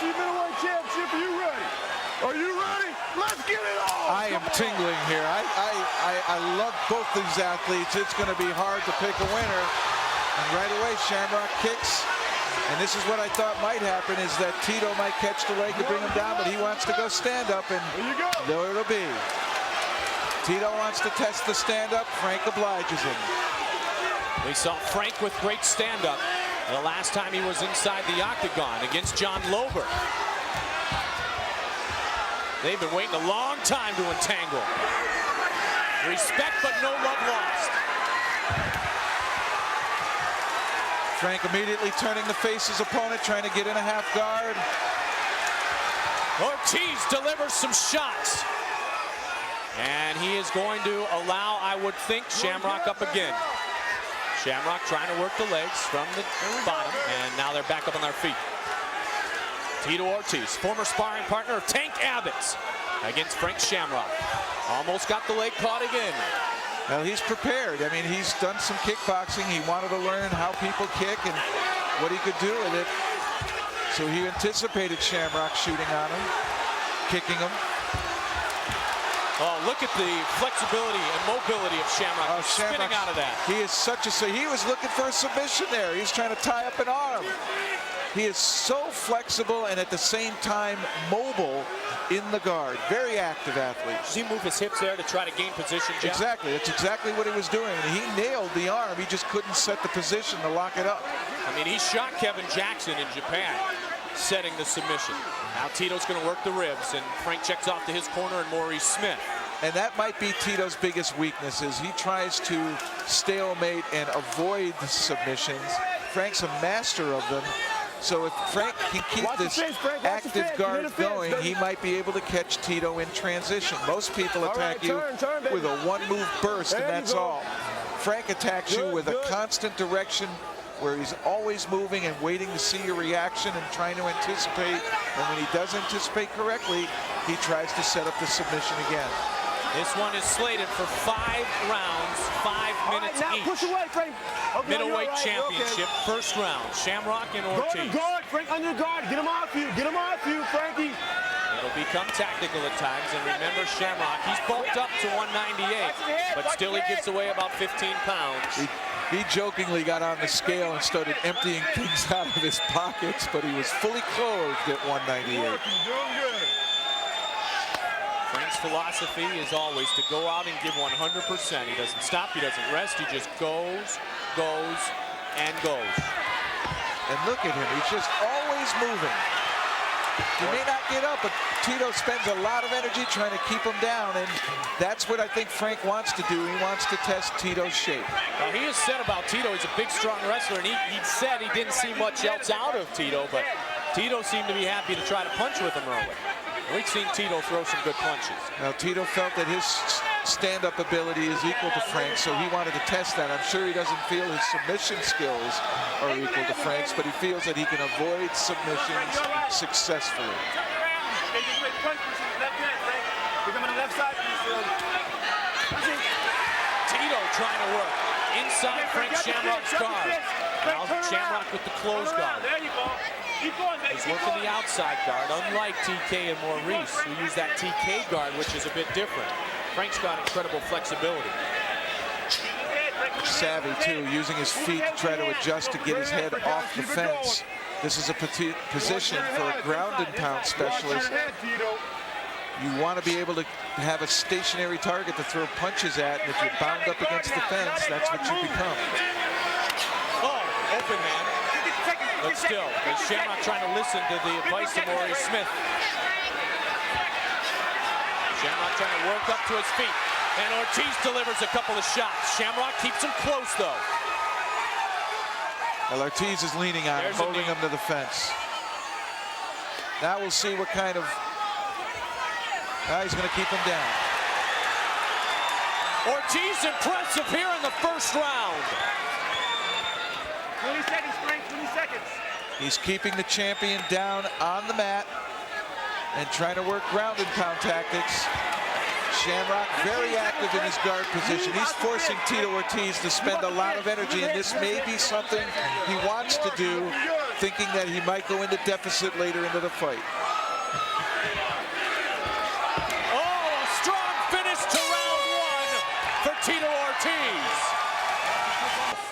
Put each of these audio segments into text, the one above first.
UFC middleweight championship. Are you ready? Are you ready? Let's get it on! I am tingling here. I love both these athletes. It's going to be hard to pick a winner. And right away, Shamrock kicks. And this is what I thought might happen, is that Tito might catch the leg to bring him down, but he wants to go stand up, and there it'll be. Tito wants to test the stand up. Frank obliges him. We saw Frank with great stand up the last time he was inside the octagon against John Lober. They've been waiting a long time to entangle. Respect, but no love lost. Frank immediately turning to face his opponent, trying to get in a half guard. Ortiz delivers some shots. And he is going to allow, I would think, Shamrock up again. Shamrock trying to work the legs from the bottom, and now they're back up on their feet. Tito Ortiz, former sparring partner of Tank Abbott's, against Frank Shamrock. Almost got the leg caught again. Well, he's prepared. I mean, he's done some kickboxing. He wanted to learn how people kick and what he could do with it. So he anticipated Shamrock shooting on him, kicking him. Oh, look at the flexibility and mobility of Shamrock. Oh, Spinning out of that. He is such a... He was looking for a submission there. He's trying to tie up an arm. He is so flexible and at the same time mobile in the guard. Very active athlete. Does he move his hips there to try to gain position, Jeff? Exactly. That's exactly what he was doing. He nailed the arm. He just couldn't set the position to lock it up. I mean, he shot Kevin Jackson in Japan, setting the submission. Now Tito's going to work the ribs, and Frank checks off to his corner and Maurice Smith. And that might be Tito's biggest weakness, is he tries to stalemate and avoid the submissions. Frank's a master of them. So if Frank can keep this active guard going, he might be able to catch Tito in transition. Most people attack you with a one-move burst, and that's all. Frank attacks you with a constant direction where he's always moving and waiting to see your reaction and trying to anticipate. And when he does anticipate correctly, he tries to set up the submission again. This one is slated for 5 rounds, 5 minutes each. Push away, Frank. Okay, Middleweight championship, first round. Shamrock and Ortiz. Guard, Frank, under guard. Get him off you. Get him off you, Frankie. It'll become tactical at times. And remember, Shamrock, he's bulked up to 198, but still he gives away about 15 pounds. He jokingly got on the scale and started emptying things out of his pockets, but he was fully clothed at 198. Frank's philosophy is always to go out and give 100%. He doesn't stop, he doesn't rest, he just goes, and goes. And look at him, he's just always moving. He may not get up, but Tito spends a lot of energy trying to keep him down, and that's what I think Frank wants to do. He wants to test Tito's shape. Now, he has said about Tito, he's a big, strong wrestler, and he said he didn't see much else out of Tito, but Tito seemed to be happy to try to punch with him early. We've seen Tito throw some good punches. Now, Tito felt that his stand-up ability is equal to Frank's, so he wanted to test that. I'm sure he doesn't feel his submission skills are equal to Frank's, but he feels that he can avoid submissions successfully. Tito trying to work inside Frank Shamrock's guard. Now Shamrock with the closed guard. He's working the outside guard, unlike TK and Maurice, who use that TK guard, which is a bit different. Frank's got incredible flexibility. Savvy, too, using his feet to try to adjust to get his head off the fence. This is a position for a ground and pound specialist. You want to be able to have a stationary target to throw punches at, and if you're bound up against the fence, that's what you become. Oh, open hand. But still, is Shamrock trying to listen to the advice of Maurice Smith. Shamrock trying to work up to his feet. And Ortiz delivers a couple of shots. Shamrock keeps him close, though. Well, Ortiz is leaning on him, holding him to the fence. Now we'll see what kind of... he's going to keep him down. Ortiz impressive here in the first round. 20 seconds, Frank, 20 seconds. He's keeping the champion down on the mat and trying to work ground and pound tactics. Shamrock very active in his guard position. He's forcing Tito Ortiz to spend a lot of energy, and this may be something he wants to do thinking that he might go into deficit later into the fight. Oh, a strong finish to round one for Tito Ortiz.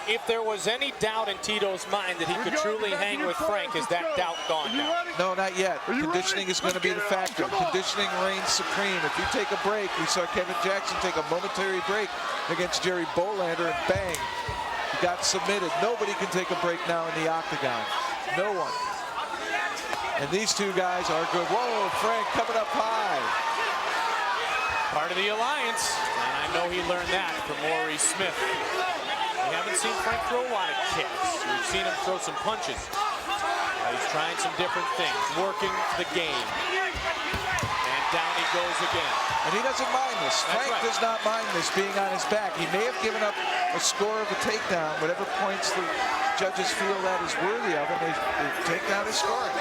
If there was any doubt in Tito's mind that he could truly hang with Frank, is that doubt gone now? No, not yet. Conditioning is going to be the factor. Conditioning reigns supreme. If you take a break, we saw Kevin Jackson take a momentary break against Jerry Bolander, and bang, he got submitted. Nobody can take a break now in the octagon. No one. And these two guys are good. Whoa, Frank coming up high. Part of the alliance, and I know he learned that from Maurice Smith. We haven't seen Frank throw a lot of kicks. We've seen him throw some punches. He's trying some different things, working the game. And down he goes again. And he doesn't mind this. Frank does not mind this being on his back. He may have given up a score of a takedown, whatever points the judges feel that is worthy of, and the takedown is scoring.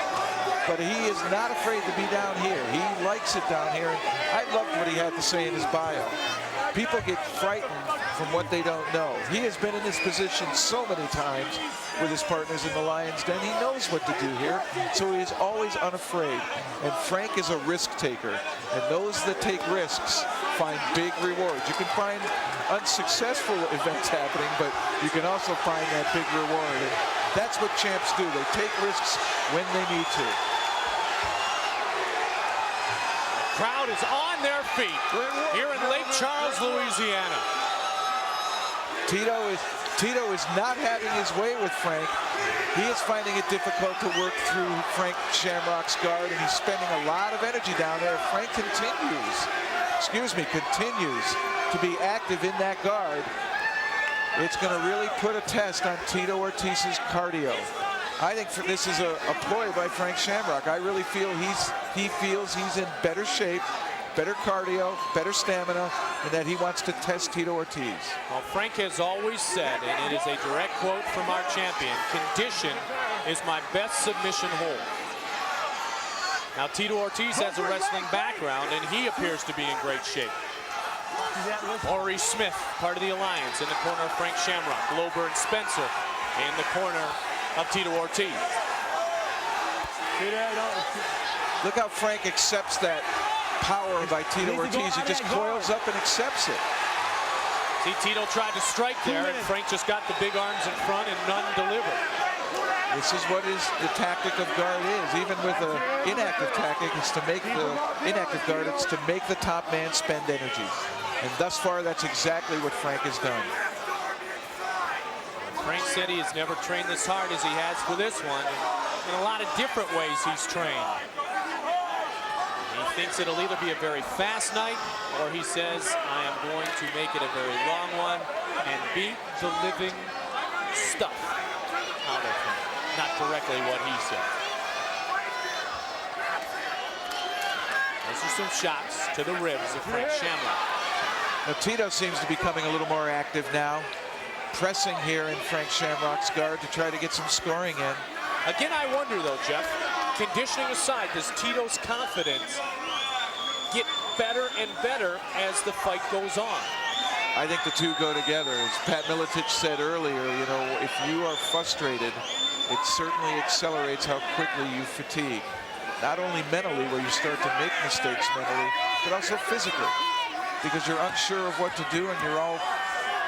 But he is not afraid to be down here. He likes it down here. And I loved what he had to say in his bio. People get frightened from what they don't know. He has been in this position so many times with his partners in the Lions Den. He knows what to do here, so he is always unafraid. And Frank is a risk taker, and those that take risks find big rewards. You can find unsuccessful events happening, but you can also find that big reward. And that's what champs do. They take risks when they need to. Crowd is on their feet here in Lake Charles, Louisiana. Tito is not having his way with Frank. He is finding it difficult to work through Frank Shamrock's guard, and he's spending a lot of energy down there. Frank continues to be active in that guard. It's going to really put a test on Tito Ortiz's cardio. I think this is a ploy by Frank Shamrock. I really feel he feels he's in better shape, better cardio, better stamina, and that he wants to test Tito Ortiz. Well, Frank has always said, and it is a direct quote from our champion, condition is my best submission hold. Now, Tito Ortiz has a wrestling background, and he appears to be in great shape. Maurice Smith, part of the alliance, in the corner of Frank Shamrock. Glover and Spencer in the corner of Tito Ortiz. Look how Frank accepts that power by Tito Ortiz. He just coils up and accepts it. See, Tito tried to strike there, and Frank just got the big arms in front, and none delivered. This is what the tactic of guard is. Even with an inactive tactic, it's to make the inactive guard, it's to make the top man spend energy. And thus far, that's exactly what Frank has done. Frank said he has never trained this hard as he has for this one. In a lot of different ways he's trained. He thinks it'll either be a very fast night, or he says, I am going to make it a very long one and beat the living stuff out of him. Not directly what he said. Those are some shots to the ribs of Frank Shamrock. Now, Tito seems to be becoming a little more active now, pressing here in Frank Shamrock's guard to try to get some scoring in. Again, I wonder though, Jeff, conditioning aside, does Tito's confidence get better and better as the fight goes on? I think the two go together. As Pat Miletich said earlier, you know, if you are frustrated, it certainly accelerates how quickly you fatigue. Not only mentally, where you start to make mistakes mentally, but also physically, because you're unsure of what to do and you're all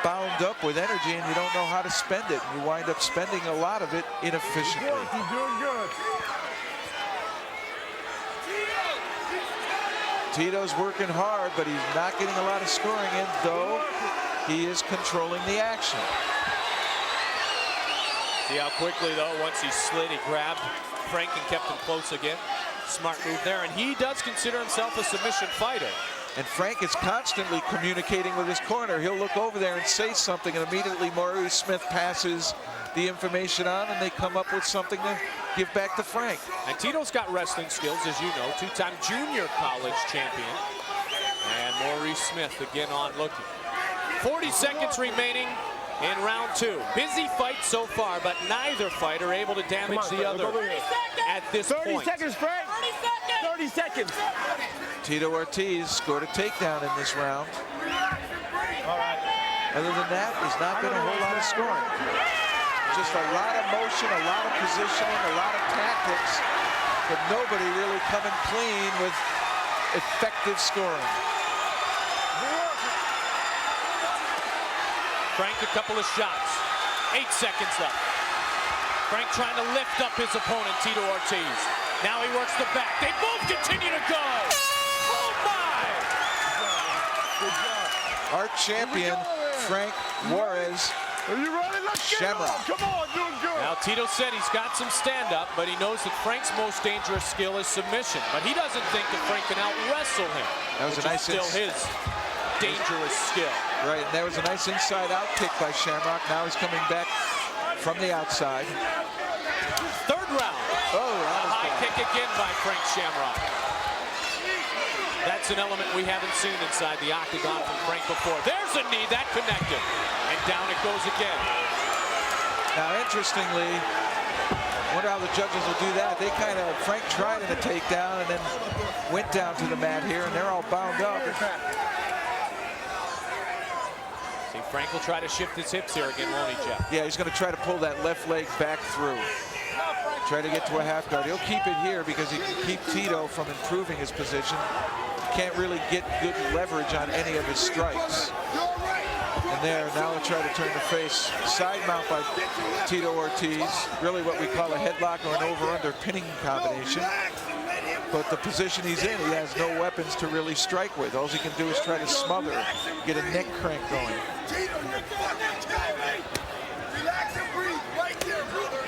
bound up with energy and you don't know how to spend it. And you wind up spending a lot of it inefficiently. You're doing good. Tito's working hard, but he's not getting a lot of scoring in, though he is controlling the action. See how quickly, though, once he slid, he grabbed Frank and kept him close again. Smart move there, and he does consider himself a submission fighter. And Frank is constantly communicating with his corner. He'll look over there and say something, and immediately Maurice Smith passes the information on, and they come up with something to give back to Frank. And Tito's got wrestling skills, as you know, two-time junior college champion. And Maurice Smith again on looking. 40 seconds remaining in round two. Busy fight so far, but neither fighter able to damage the other at this 30 point. seconds, Frank. 30 seconds. Tito Ortiz scored a takedown in this round. All right. Other than that, there's not been a whole lot of scoring. just a lot of motion, a lot of positioning, a lot of tactics, but nobody really coming clean with effective scoring. Frank, a couple of shots. 8 seconds left. Frank trying to lift up his opponent, Tito Ortiz. Now he works the back. They both continue to go. Oh, my! Our champion, Frank Juarez. Are you ready? Let's get it on. Come on, doing good. Now, Tito said he's got some stand-up, but he knows that Frank's most dangerous skill is submission. But he doesn't think that Frank can out-wrestle him. That was a nice still his dangerous skill. Right, and there was a nice inside-out kick by Shamrock. Now he's coming back from the outside. Third round. Oh, high kick again by Frank Shamrock. That's an element we haven't seen inside the octagon from Frank before. There's a knee that connected, and down it goes again. Now, interestingly, I wonder how the judges will do that. They kind of, Frank tried in a takedown and then went down to the mat here, and they're all bound up. See, Frank will try to shift his hips here again, won't he, Jeff? Yeah, he's going to try to pull that left leg back through. Try to get to a half guard. He'll keep it here because he can keep Tito from improving his position. Can't really get good leverage on any of his strikes. And there, now he'll try to turn the face. Side mount by Tito Ortiz. Really what we call a headlock or an over-under pinning combination. But the position he's in, he has no weapons to really strike with. All he can do is try to smother, get a neck crank going. Tito, you're fucking killing me. Relax and breathe right there, brother.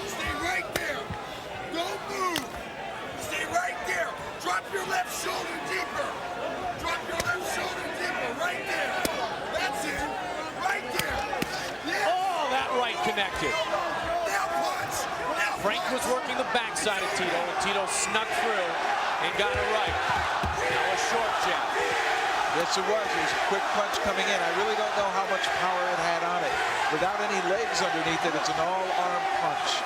Stay right there. Don't move. Stay right there. Drop your left shoulder deeper. Drop your left shoulder deeper. Right there. That's it. Right there. Yeah. Oh, that right connected. Now punch. Now Frank was working the backside of Tito, and Tito snuck through and got it right. Now a short jab. Yes, it was. It was a quick punch coming in. I really don't know how much power it had on it. Without any legs underneath it, it's an all-arm punch.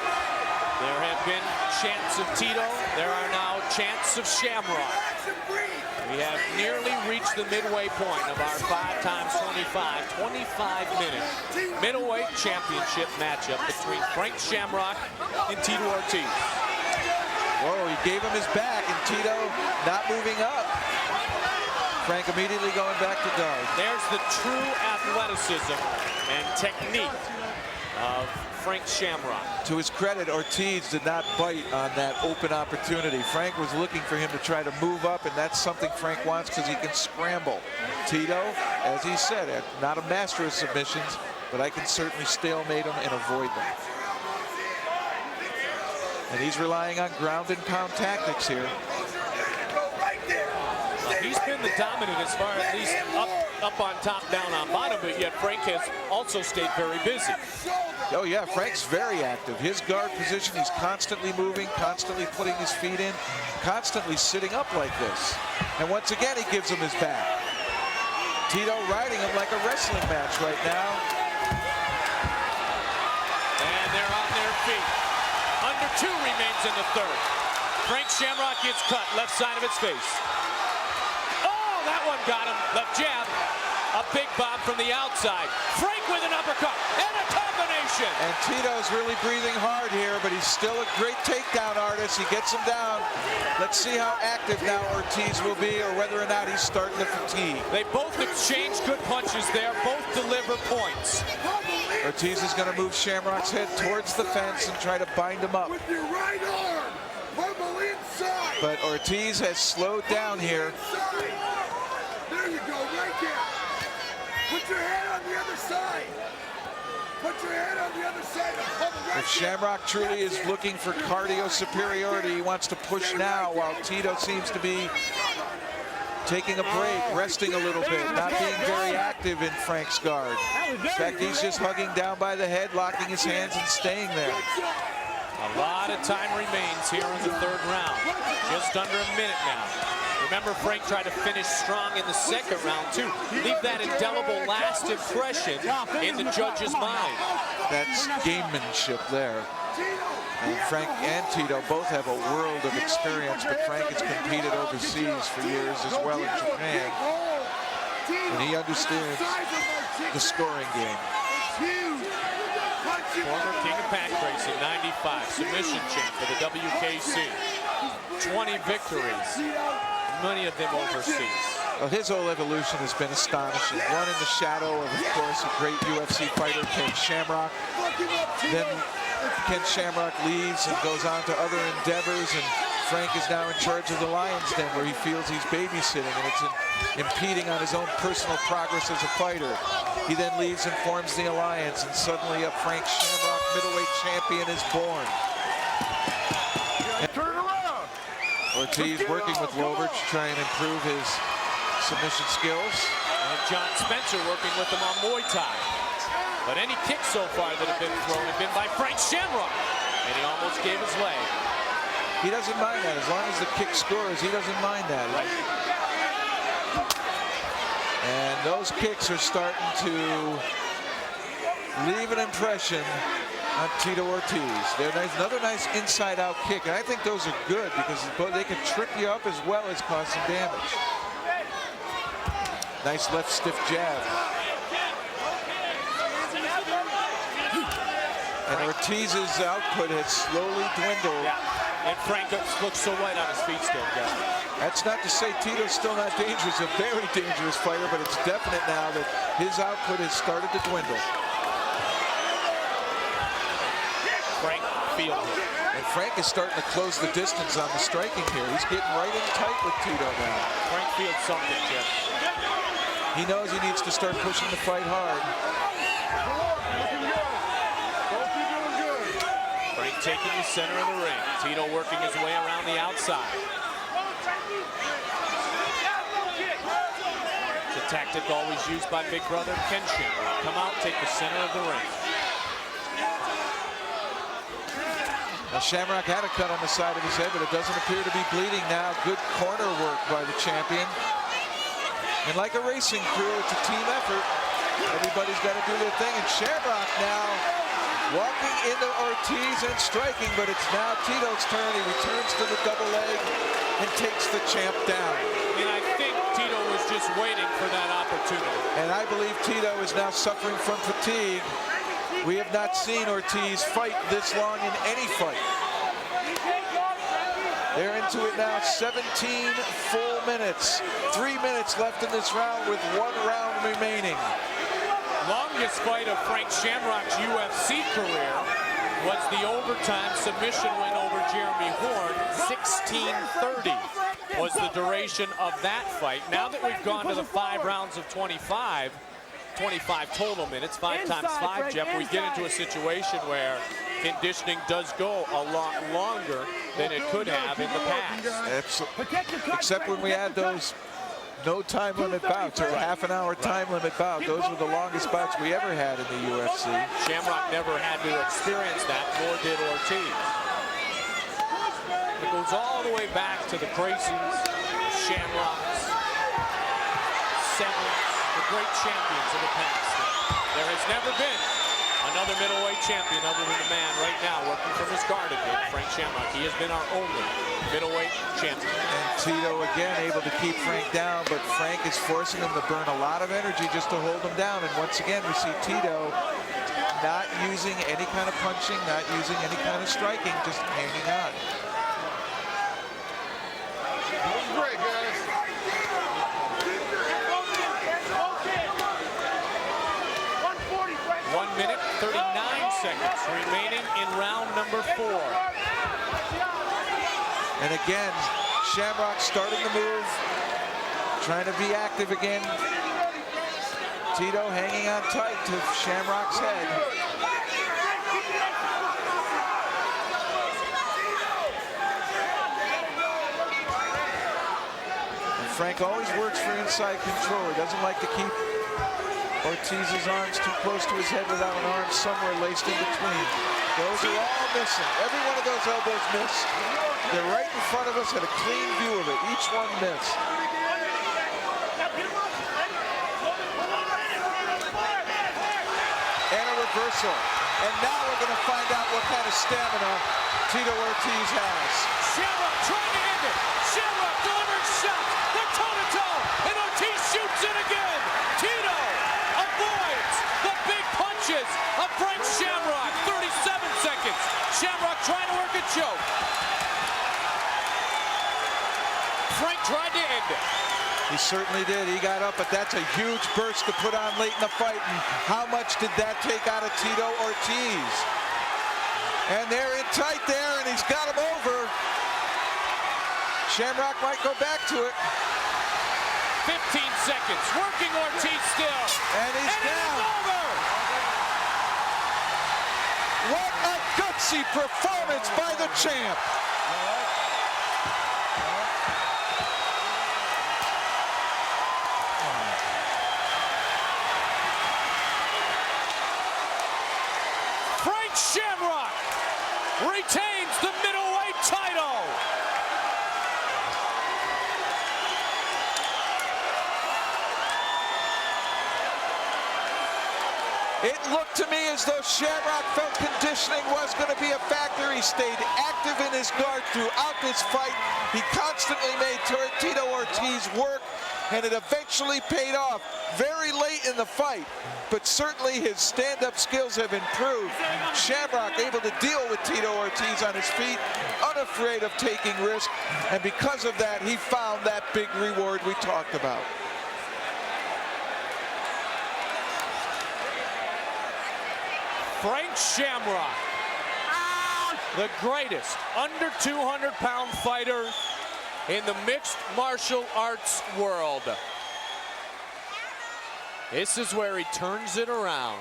There have been chants of Tito. There are now chants of Shamrock. We have nearly reached the midway point of our 25-minute middleweight championship matchup between Frank Shamrock and Tito Ortiz. Whoa, he gave him his back, and Tito not moving up. Frank immediately going back to guard. There's the true athleticism and technique of Frank Shamrock. To his credit, Ortiz did not bite on that open opportunity. Frank was looking for him to try to move up, and that's something Frank wants because he can scramble. Tito, as he said, not a master of submissions, but I can certainly stalemate him and avoid them. And he's relying on ground and pound tactics here. He's been the dominant as far as he's up on top, down on bottom, but yet Frank has also stayed very busy. Oh yeah, Frank's very active. His guard position, he's constantly moving, constantly putting his feet in, constantly sitting up like this. And once again, he gives him his back. Tito riding him like a wrestling match right now. And they're on their feet. Under 2 remains in the third. Frank Shamrock gets cut, left side of his face. That one got him. Left jab. A big bomb from the outside. Frank with an uppercut and a combination. And Tito's really breathing hard here, but he's still a great takedown artist. He gets him down. Let's see how active now Ortiz will be, or whether or not he's starting to fatigue. They both exchange good punches there. Both deliver points. Ortiz is going to move Shamrock's head towards the fence and try to bind him up. with your right arm. Pummel inside. But Ortiz has slowed down here. There you go, right there. Put your head on the other side. Put your head on the other side. If Shamrock truly is looking for cardio superiority, he wants to push now, while Tito seems to be taking a break, resting a little bit, not being very active in Frank's guard. In fact, he's just hugging down by the head, locking his hands and staying there. A lot of time remains here in the third round. Just under a minute now. Remember, Frank tried to finish strong in the second round, too. Leave that indelible last impression in the judge's mind. That's gamemanship there. And Frank and Tito both have a world of experience, but Frank has competed overseas for years as well in Japan. And he understands the scoring game. Former King of Pancrase in '95, submission champ for the WKC. 20 victories, many of them overseas. Well, his whole evolution has been astonishing. One in the shadow of course, a great UFC fighter, Ken Shamrock. Then Ken Shamrock leaves and goes on to other endeavors, and Frank is now in charge of the Lions Den, where he feels he's babysitting, and it's impeding on his own personal progress as a fighter. He then leaves and forms the Alliance, and suddenly a Frank Shamrock middleweight champion is born. Turn around. Ortiz working with Lovert to try and improve his submission skills. And John Spencer working with him on Muay Thai. But any kicks so far that have been thrown have been by Frank Shamrock. And he almost gave his leg. He doesn't mind that. As long as the kick scores, he doesn't mind that. Right. And those kicks are starting to leave an impression on Tito Ortiz. They're nice, another nice inside-out kick, and I think those are good because they can trip you up as well as cause some damage. Nice left stiff jab. And Ortiz's output has slowly dwindled. Yeah. And Frank looks so light on his feet still, Jeff. That's not to say Tito's still not dangerous, a very dangerous fighter, but it's definite now that his output has started to dwindle. Frank fields it. And Frank is starting to close the distance on the striking here. He's getting right in tight with Tito now. Frank fields something, Jeff. He knows he needs to start pushing the fight hard. Frank taking the center of the ring. Tito working his way around the outside. It's a tactic always used by big brother Ken Shamrock. Come out, take the center of the ring. Now Shamrock had a cut on the side of his head, but it doesn't appear to be bleeding now. Good corner work by the champion. And like a racing crew, it's a team effort. Everybody's got to do their thing. And Shamrock now walking into Ortiz and striking, but it's now Tito's turn. He returns to the double leg and takes the champ down. And I think Tito was just waiting for that opportunity. And I believe Tito is now suffering from fatigue. We have not seen Ortiz fight this long in any fight. They're into it now, 17 full minutes. 3 minutes left in this round with 1 round remaining. Longest fight of Frank Shamrock's UFC career was the overtime submission win over Jeremy Horn. 16:30 was the duration of that fight. Now that we've gone to the 5 rounds of 25 total minutes, 5 times 5, Jeff, we get into a situation where conditioning does go a lot longer than it could have in the past. Absolutely. Except when we add those no time limit bouts, or half an hour time limit bout. Those were the longest bouts we ever had in the UFC. Shamrock never had to experience that, nor did Ortiz. It goes all the way back to the Gracies, Shamrocks, Sevens, the great champions of the past. There has never been another middleweight champion other than the man right now working from his guard again, Frank Shamrock. He has been our only middleweight champion. And Tito again able to keep Frank down, but Frank is forcing him to burn a lot of energy just to hold him down. And once again, we see Tito not using any kind of punching, not using any kind of striking, just hanging on. That was great, guys. 1 minute, 39 seconds remaining in round number 4. And again, Shamrock starting to move, trying to be active again. Tito hanging on tight to Shamrock's head. And Frank always works for inside control. He doesn't like to keep Ortiz's arms too close to his head without an arm somewhere laced in between. Those are all missing. Every one of those elbows missed. They're right in front of us, had a clean view of it. Each one missed. And a reversal. And now we're going to find out what kind of stamina Tito Ortiz has. Shamrock trying to end it. Shamrock delivering shots. They're toe-to-toe. And Ortiz shoots it again. Tito avoids the big punches of Frank Shamrock. Frank tried to end it. He certainly did. He got up, but that's a huge burst to put on late in the fight. And how much did that take out of Tito Ortiz? And they're in tight there, and he's got him over. Shamrock might go back to it. 15 seconds, working Ortiz still. And he's down. It is over. What a gutsy performance by the champ. Frank Shamrock retains the middleweight title. It looked to me as though Shamrock felt conditioning was going to be a factor. He stayed active in his guard throughout this fight. He constantly made Tito Ortiz work, and it eventually paid off very late in the fight. But certainly his stand-up skills have improved. Shamrock able to deal with Tito Ortiz on his feet, unafraid of taking risk, and because of that, he found that big reward we talked about. Frank Shamrock, the greatest under 200-pound fighter in the mixed martial arts world. This is where he turns it around.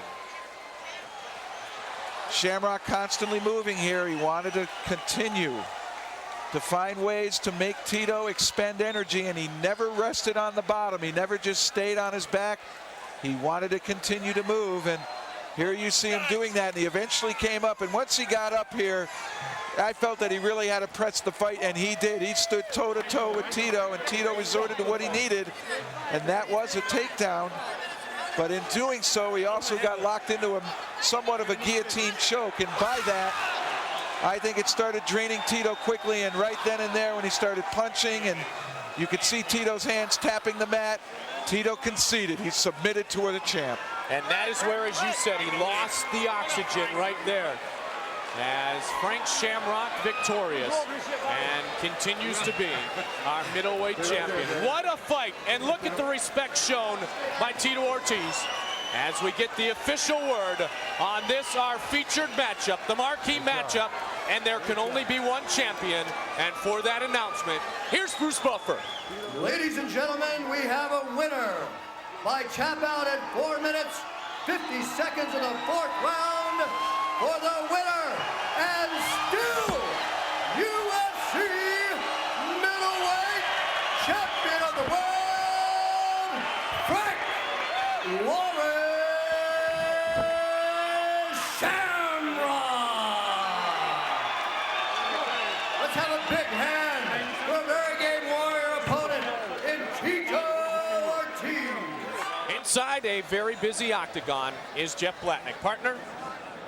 Shamrock constantly moving here. He wanted to continue to find ways to make Tito expend energy, and he never rested on the bottom. He never just stayed on his back. He wanted to continue to move, and here you see him doing that, and he eventually came up, and once he got up here, I felt that he really had to press the fight, and he did. He stood toe-to-toe with Tito, and Tito resorted to what he needed, and that was a takedown. But in doing so, he also got locked into a somewhat of a guillotine choke, and by that, I think it started draining Tito quickly, and right then and there when he started punching, and you could see Tito's hands tapping the mat, Tito conceded. He submitted to the champ. And that is where, as you said, he lost the oxygen right there. As Frank Shamrock victorious and continues to be our middleweight champion. What a fight, and look at the respect shown by Tito Ortiz as we get the official word on this, our featured matchup, the marquee matchup, and there can only be one champion. And for that announcement, here's Bruce Buffer. Ladies and gentlemen, we have a winner by tap out at 4 minutes, 50 seconds of the 4th round for the winner and still UFC middleweight champion of the world, Frank Shamrock. Let's have a big hand for a very game warrior opponent in Tito Ortiz. Inside a very busy octagon is Jeff Blatnick. Partner,